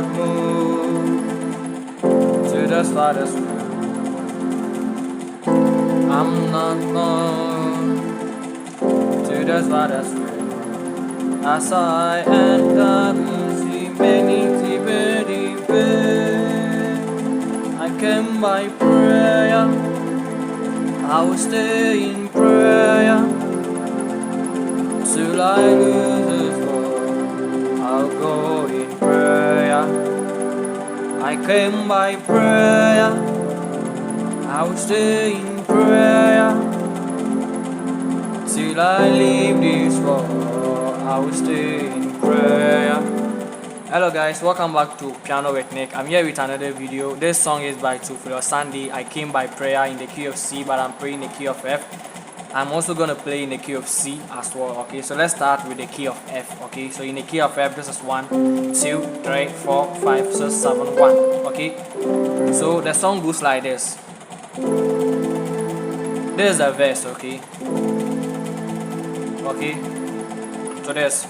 not moved to the Father's will. I'm not moved to the Father's will. As I enter I came by prayer, I will stay in prayer till I lose this world. I'll go in prayer. I came by prayer, I will stay in prayer till I leave this world. I will stay in prayer. Hello guys, welcome back to Pianowithnick. I'm here with another video. This song is by Theophilus. I came by prayer in the key of C, but I'm praying in the key of F. I'm also gonna play in the key of C as well. Okay, so let's start with the key of F. Okay, so in the key of F, this is 1, 2, 3, 4, 5, 6, 7, 1. Okay, so the song goes like this. This is the verse. Okay, so this.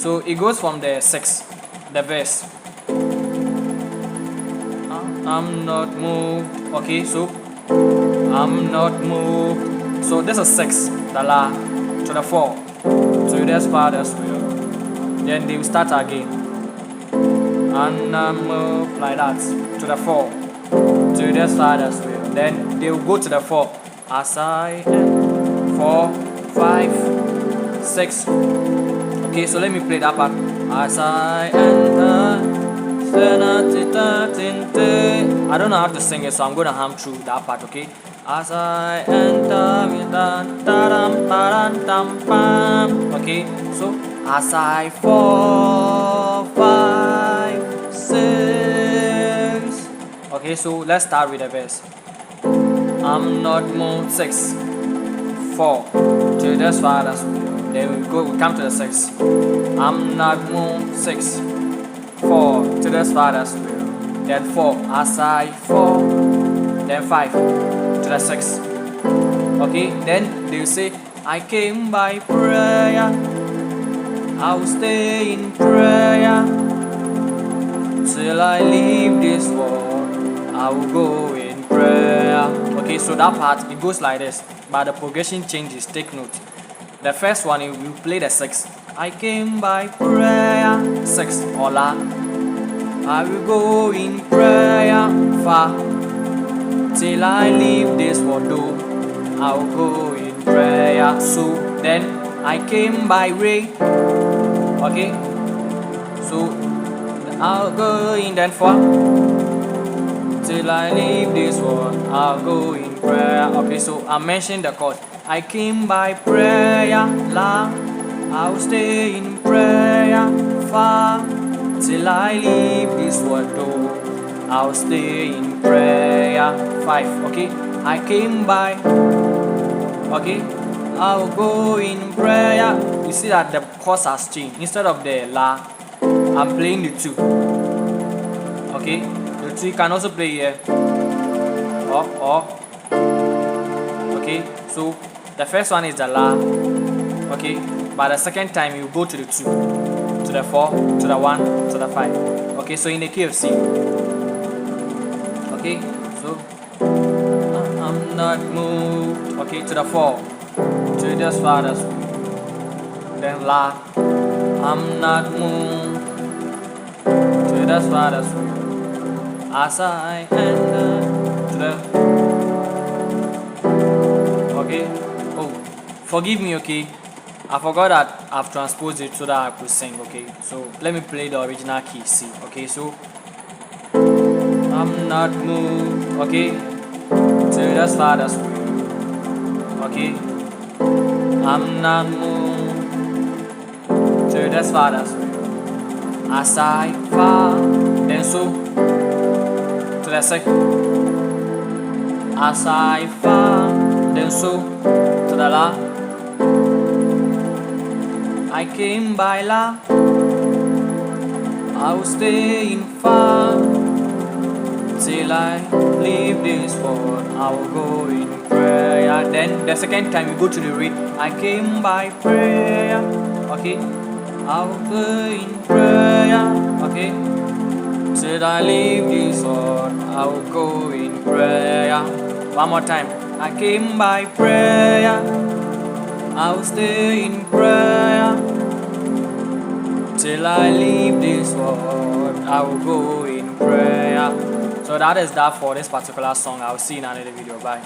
So it goes from the 6, the verse. I'm not moved. Okay, so I'm not moved. So this is 6, the La, to the 4, to the Father's will. Then they will start again. And I'm moved like that, to the 4, to the Father's will. Then they will go to the 4. As I am 4, 5, 6. Okay, so let me play that part. As I enter, I don't know how to sing it, so I'm gonna hum through that part. Okay. As I enter, okay. So as I 4, 5, 6. Okay, so let's start with the verse. I'm not moved. 6, 4, to the Father's will. Then we come to the 6. I'm not moved. 6, 4, to the Father's will. Then 4, as I 4. Then 5, to the 6. Okay, then they will say, I came by prayer, I will stay in prayer till I leave this world. I will go in prayer. Okay, so that part it goes like this, but the progression changes. Take note. The first one, we play the 6. I came by prayer, 6, Ola. I will go in prayer, Fa. Till I leave this world, I will go in prayer. So then I came by Ray. Okay. So I'll go in then Fa. Till I leave this world, I'll go in prayer. Okay, so I mentioned the chord. I came by prayer, La. I'll stay in prayer, Fa. Till I leave this world, I'll stay in prayer, 5. Okay, I came by. Okay, I'll go in prayer. You see that the chords has changed. Instead of the La, I'm playing the 2. Okay, the 2 you can also play here. Or. Okay, so the first one is the La, okay, but the second time you go to the 2, to the 4, to the 1, to the 5. Okay, so in the key of C. Okay, so I'm not moved. Okay, to the 4, to the Father's will. Then La, I'm not moved to the Father's will. As I enter to the. Okay. Oh, forgive me, okay? I forgot that I've transposed it so that I could sing, okay? So let me play the original key, C, okay? So I'm not moved, okay? To the Father's will, okay? I'm not moved to the Father's will. As I fall, then so to the second. As I fall, then so to the La. I came by La. I I will stay in far till I leave this world. I will go in prayer. Then the second time you go to the read. I came by prayer. Okay. I will go in prayer. Okay. Till I leave this world, I will go in prayer. One more time. I came by prayer. I will stay in prayer. Till I leave this world, I will go in prayer. So that is that for this particular song. I will see you in another video. Bye.